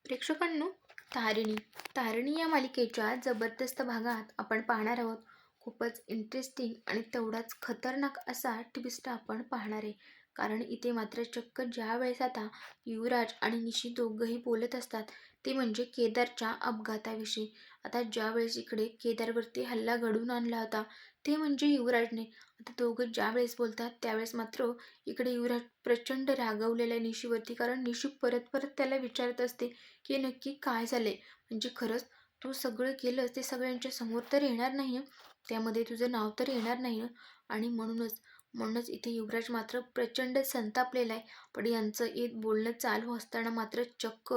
प्रेक्षकांनो, तारिणी तारिणी या मालिकेच्या जबरदस्त भागात आपण पाहणार आहोत. खूपच इंटरेस्टिंग आणि तेवढाच खतरनाक असा ट्विस्ट आपण पाहणार आहे. कारण इथे मात्र चक्क ज्या वेळेस आता युवराज आणि निशी दोघंही बोलत असतात, ते म्हणजे केदारच्या अपघाताविषयी. आता ज्या वेळेस इकडे केदारवरती हल्ला घडवून आणला होता, ते म्हणजे युवराजने. आता दोघं ज्या वेळेस बोलतात त्यावेळेस मात्र इकडे युवराज प्रचंड रागावलेला आहे निशीवरती. कारण निशी परत परत त्याला विचारत असते की नक्की काय झालंय? म्हणजे खरंच तू सगळं केलंस ते सगळ्यांच्या समोर तर येणार नाही ना? त्यामध्ये तुझं नाव तर येणार नाही ना? आणि म्हणूनच इथे युवराज मात्र प्रचंड संतापलेला आहे. पण यांचं एक बोलणं चालू असताना मात्र चक्क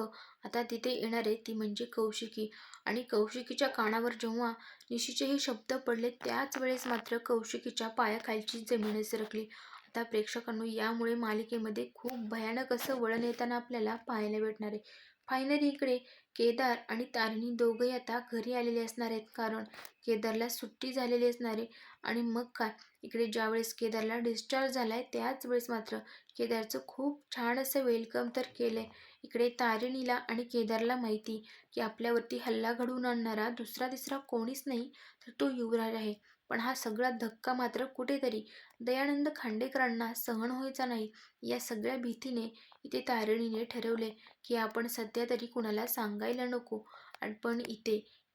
आता तिथे येणार आहे ती म्हणजे कौशिकी. आणि कौशिकीच्या कानावर जेव्हा निशीचे हे शब्द पडले त्याच वेळेस मात्र कौशिकीच्या पायाखालची जमीन सरकली. आता प्रेक्षकांनो, यामुळे मालिकेमध्ये खूप भयानक असं वळण येताना आपल्याला पाहायला भेटणार आहे. फायनली इकडे केदार आणि तारिणी दोघंही आता घरी आलेले असणार आहेत. कारण केदारला सुट्टी झालेली असणार आहे. आणि मग काय, इकडे ज्यावेळेस केदारला डिस्चार्ज झालाय त्याच वेळेस मात्र केदारचं खूप छान असं वेलकम तर केलंय. इकडे तारिणीला आणि केदारला माहिती की आपल्यावरती हल्ला घडवून आणणारा दुसरा तिसरा कोणीच नाही, तर तो युवराज आहे. पण हा सगळा धक्का मात्र कुठेतरी दयानंद खांडेकरांना सहन व्हायचा नाही. या सगळ्या भीतीने इथे तारिणीने ठरवले की आपण सध्या तरी कुणाला सांगायला नको. आणि पण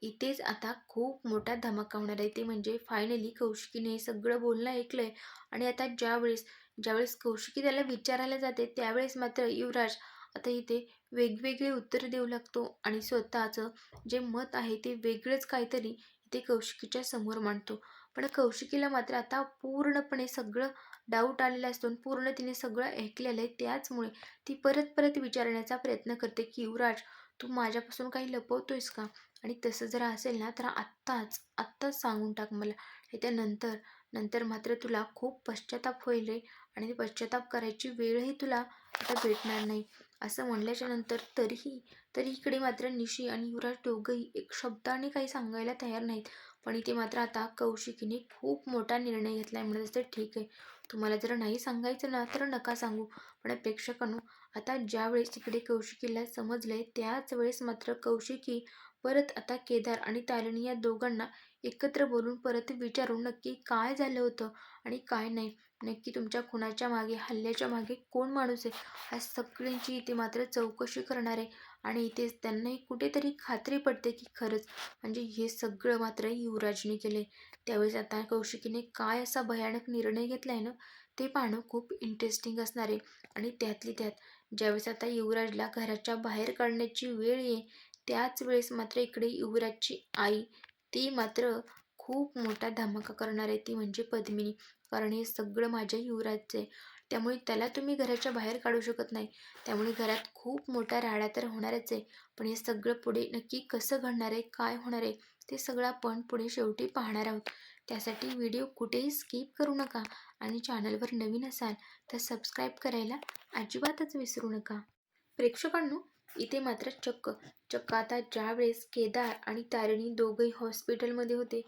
इथेच आता खूप मोठा धमाका होणार आहे. ते म्हणजे फायनली कौशिकीने हे सगळं बोलणं ऐकलंय. आणि आता ज्यावेळेस कौशिकी त्याला विचारायला जाते त्यावेळेस मात्र युवराज आता इथे वेगवेगळे उत्तर देऊ लागतो आणि स्वतःचं जे मत आहे ते वेगळंच काहीतरी इथे कौशिकीच्या समोर मांडतो. पण कौशिकीला मात्र आता पूर्णपणे सगळं डाऊट आलेला असतो आणि पूर्ण तिने सगळं ऐकलेलं आहे. त्याचमुळे ती परत परत विचारण्याचा प्रयत्न करते की युवराज, तू माझ्यापासून काही लपवतोयस का? आणि तसं जर असेल ना तर आत्ताच सांगून टाक मला. त्यानंतर नंतर मात्र तुला खूप पश्चाताप होईल रे. आणि ते पश्चाताप करायची वेळही तुला आता भेटणार नाही. असं म्हणल्याच्या नंतर तरी इकडे मात्र निशी आणि युवराज दोघंही एक शब्दाने काही सांगायला तयार नाहीत. पण इथे मात्र आता कौशिकीने खूप मोठा निर्णय घेतलाय. म्हणत असते, ठीक आहे, तुम्हाला जर नाही सांगायचं ना तर नका सांगू. पण प्रेक्षकांनो, आता ज्यावेळेस इकडे कौशिकीला समजलंय त्याच वेळेस मात्र कौशिकी परत आता केदार आणि तारिणी या दोघांना एकत्र बोलून परत विचारून नक्की काय झालं होतं आणि काय नाही, नक्की तुमच्या खुनाच्या मागे, हल्ल्याच्या मागे कोण माणूस आहे, ह्या सगळ्यांची इथे मात्र चौकशी करणार आहे. आणि इथेच त्यांनाही कुठेतरी खात्री पडते की खरंच म्हणजे हे सगळं मात्र युवराजने केले. त्यावेळेस आता कौशिकीने काय असा भयानक निर्णय घेतलाय ना, ते पाहणं खूप इंटरेस्टिंग असणार आहे. आणि त्यातली त्यात ज्यावेळेस आता युवराजला घराच्या बाहेर काढण्याची वेळ येईल त्याच वेळेस मात्र इकडे युवराजची आई ती मात्र खूप मोठा धमाका करणार आहे, ती म्हणजे पद्मिनी. कारण हे सगळं माझ्या युवराजचं आहे, त्यामुळे त्याला तुम्ही घराच्या बाहेर काढू शकत नाही. त्यामुळे घरात खूप मोठा राडा तर होणारच आहे. पण हे सगळं पुढे नक्की कसं घडणार आहे, काय होणार आहे, ते सगळं आपण पुढे शेवटी पाहणार आहोत. त्यासाठी व्हिडिओ कुठेही स्किप करू नका. आणि चॅनलवर नवीन असाल तर सबस्क्राईब करायला अजिबातच विसरू नका. प्रेक्षकांनो, इथे मात्र चक्क आता ज्यावेळेस केदार आणि तारिणी दोघंही हॉस्पिटलमध्ये होते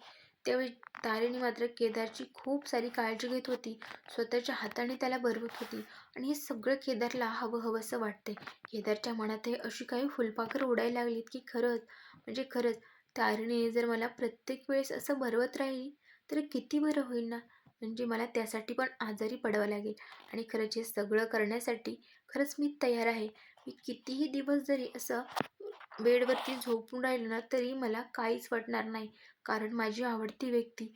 त्यावेळी तारिणी मात्र केदारची खूप सारी काळजी घेत होती. स्वतःच्या हाताने त्याला बरवत होती. आणि हे सगळं केदारला हवंसं वाटतंय. केदारच्या मनात हे अशी काही फुलपाखरं उडायला लागलीत की खरंच तारिणीने जर मला प्रत्येक वेळेस असं बरवत राहिली तर किती बरं होईल ना. म्हणजे मला त्यासाठी पण आजारी पडावं लागेल. आणि खरंच हे सगळं करण्यासाठी खरंच मी तयार आहे. मी कितीही दिवस जरी असं बेडवरती झोपून राहिलं ना तरी मला काहीच वाटणार नाही. कारण माझी आवडती व्यक्ती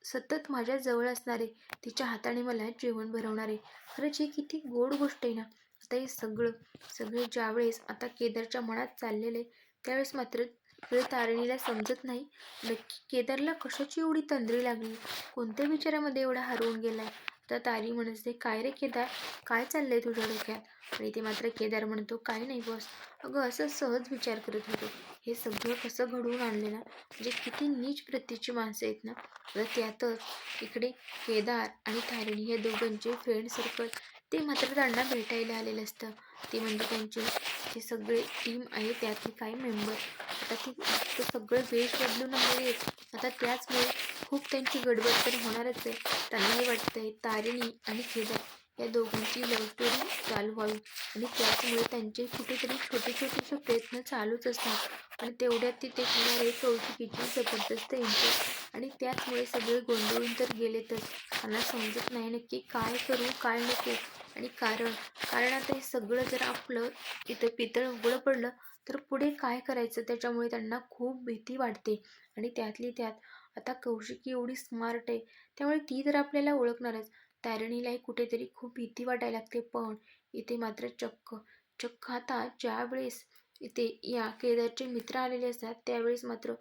सतत माझ्या जवळ असणार आहे. तिच्या हाताने मला जेवण भरवणार आहे. खरंच ही किती गोड गोष्ट आहे ना. आता हे सगळे ज्यावेळेस आता केदारच्या मनात चाललेले त्यावेळेस मात्र इकडे तारिणीला समजत नाही नक्की केदारला कशाची एवढी तंद्री लागली, कोणत्या विचारामध्ये एवढा हरवून गेलाय. आता तारी म्हणते, काय रे केदार, काय चाललंय तुझ्या डोक्यात? आणि ते मात्र केदार म्हणतो, काही नाही बॉस, अगं असं सहज विचार करत होतो. हे सगळं कसं घडवून आणले ना, म्हणजे किती नीच प्रतीची माणसं आहेत ना. तर त्यातच इकडे केदार आणि तारिणी हे दोघांचे फ्रेंड सर्कल ते मात्र त्यांना भेटायला आलेलं असतं. ते म्हणजे त्यांचे ते सगळे टीम आहे त्यातले काही मेंबर आता ते सगळं वेश बदलून आलेले आहेत. आता त्याचमुळे खूप त्यांची गडबड तर होणारच आहे. त्यांनाही वाटतंय तारिणी आणि केदार या दोघांची लव्ह स्टोरी चालू व्हावी आणि त्याचमुळे त्यांचे कुठेतरी छोटे छोटेसे प्रयत्न चालूच असतात. पण तेवढ्यात तिथे होणारे कौशिकीची जबरदस्त एंट्री आणि त्याचमुळे सगळे गोंधळून तर गेलेतच. त्यांना समजत नाही नक्की काय करू काय नको. आणि कारण आता हे सगळं जर आपलं इथं पितळ उघडं पडलं तर पुढे काय करायचं, त्याच्यामुळे त्यांना खूप भीती वाटते. आणि त्यातली त्यात आता कौशिकी एवढी स्मार्ट आहे, त्यामुळे ती तर आपल्याला ओळखणारच. तारिणीलाही कुठेतरी खूप भीती वाटायला लागते. पण इथे मात्र चक्क चक्क आता ज्यावेळेस इथे या केदारचे मित्र आलेले असतात त्यावेळेस मात्र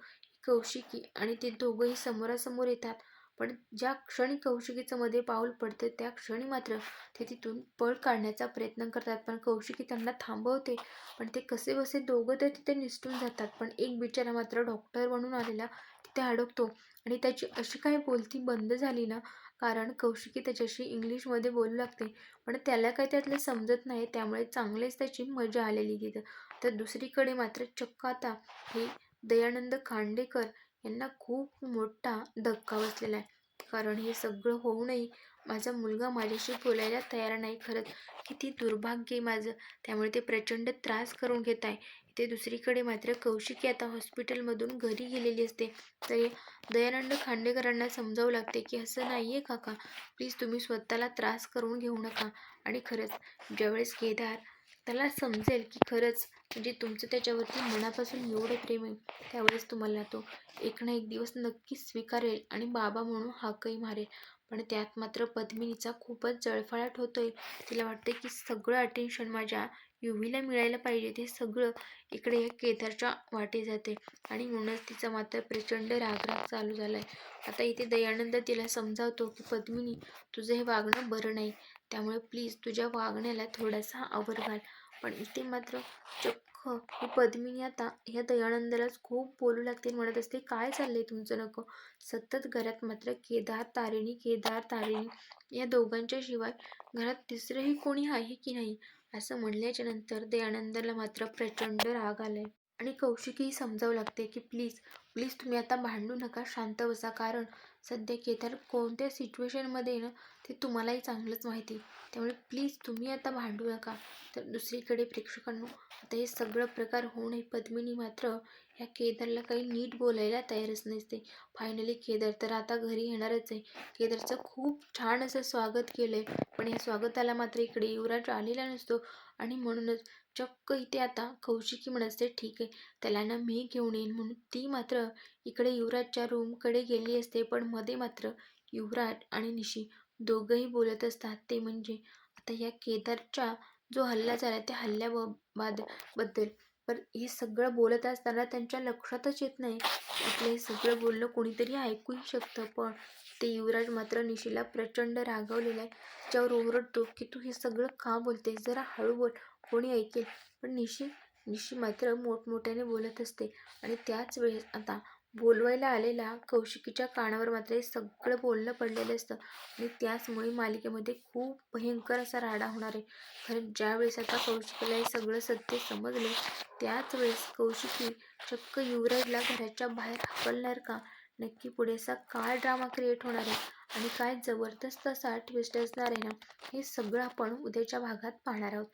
कौशिकी आणि ते दोघंही समोरासमोर येतात. पण ज्या क्षणी कौशिकीचं मध्ये पाऊल पडतं त्या क्षणी मात्र ते तिथून पळ काढण्याचा प्रयत्न करतात. पण कौशिकी त्यांना थांबवते. पण ते कसेबसे दोघं तर तिथे निसटून जातात. पण एक बिचारा मात्र डॉक्टर बनून आलेला तिथे अडकतो आणि त्याची अशी काय बोलती बंद झाली ना, कारण कौशिकी त्याच्याशी इंग्लिशमध्ये बोलू लागते. पण त्याला काही त्यातलं समजत नाही, त्यामुळे चांगलेच त्याची मजा आलेली तिथं. तर दुसरीकडे मात्र चक्क आता हे दयानंद खांडेकर यांना खूप मोठा धक्का बसलेला आहे. कारण हे सगळं होऊनही माझा मुलगा माझ्याशी बोलायला तयार नाही. खरंच किती दुर्भाग्य आहे माझं. त्यामुळे ते प्रचंड त्रास करून घेत आहे. ते दुसरीकडे मात्र कौशिकी आता हॉस्पिटलमधून घरी गेलेली असते. तर दयानंद खांडेकरांना समजावू लागते की असं नाही आहे काका, प्लीज तुम्ही स्वतःला त्रास करून घेऊ नका. आणि खरंच ज्यावेळेस केदार त्याला समजेल की खरंच म्हणजे तुमचं त्याच्यावरती मनापासून एवढं प्रेम आहे, त्यावेळेस तुम्हाला तो एक ना एक दिवस नक्कीच स्वीकारेल आणि बाबा म्हणून हाकही मारेल. पण त्यात मात्र पद्मिनीचा खूपच जळफळाट होतोय. तिला वाटते की सगळं अटेन्शन माझ्या युवीला मिळायला पाहिजे, ते सगळं इकडे या केदारच्या वाटे जाते. आणि म्हणूनच तिचा मात्र प्रचंड रागराग चालू झालाय. आता इथे दयानंद तिला समजावतो की पद्मिनी, तुझं हे वागणं बरं नाही, त्यामुळे प्लीज तुझ्या वागण्याला थोडासा आवर घाल. पण इथे मात्र चक्क ही पद्मिनी आता ह्या दयानंदालाच खूप बोलू लागते. म्हणत असते काय चाललंय तुमचं, नको सतत घरात मात्र केदार तारिणी या दोघांच्या शिवाय घरात तिसरंही कोणी आहे की नाही, असं म्हणल्याच्या नंतर दयानंदाला मात्र प्रचंड राग आलाय. आणि कौशिकीही समजावू लागते की प्लीज प्लीज तुम्ही आता भांडू नका, शांत बसा. कारण सध्या केदार कोणत्या सिच्युएशनमध्ये ना ते तुम्हालाही चांगलंच माहिती, त्यामुळे प्लीज तुम्ही आता भांडू नका. तर दुसरीकडे प्रेक्षकांनो, आता हे सगळं प्रकार होऊनही पद्मिनी मात्र ह्या केदारला काही नीट बोलायला तयारच नसते. फायनली केदार तर आता घरी येणारच आहे. केदारचं खूप छान असं स्वागत केलंय, पण या स्वागताला मात्र इकडे युवराज आलेला नसतो. आणि म्हणूनच चक्क इथे आता कौशिकी म्हणत असते ठीक आहे, त्याला ना मी घेऊन येईन म्हणून ती मात्र इकडे युवराजच्या रूमकडे गेली असते. पण मध्ये मात्र युवराज आणि निशी दोघंही बोलत असतात. ते म्हणजे आता या केदारच्या जो हल्ला झाला त्या बद्दल. पण हे सगळं बोलत असताना त्यांच्या लक्षातच येत नाही आपलं हे सगळं बोलणं कोणीतरी ऐकूही शकतं. पण ते युवराज मात्र निशीला प्रचंड रागावलेला आहे. तिच्यावर ओरडतो की तू हे सगळं का बोलतेस, जरा हळू बोल, कोणी ऐकेल. पण निशी मात्र मोठमोठ्याने बोलत असते. आणि त्याच वेळेस आता बोलवायला आलेल्या कौशिकीच्या कानावर मात्र हे सगळं बोलणं पडलेलं असतं. आणि त्याचमुळे मालिकेमध्ये खूप भयंकर असा राडा होणार आहे. कारण ज्यावेळेस आता कौशिकीला हे सगळं सत्य समजले त्याच वेळेस कौशिकी चक्क युवराजला घराच्या बाहेर हाकलणार का, नक्की पुढे असा काय ड्रामा क्रिएट होणार आहे आणि काय जबरदस्त असा ट्विस्ट असणार आहे ना, हे सगळं आपण उद्याच्या भागात पाहणार आहोत.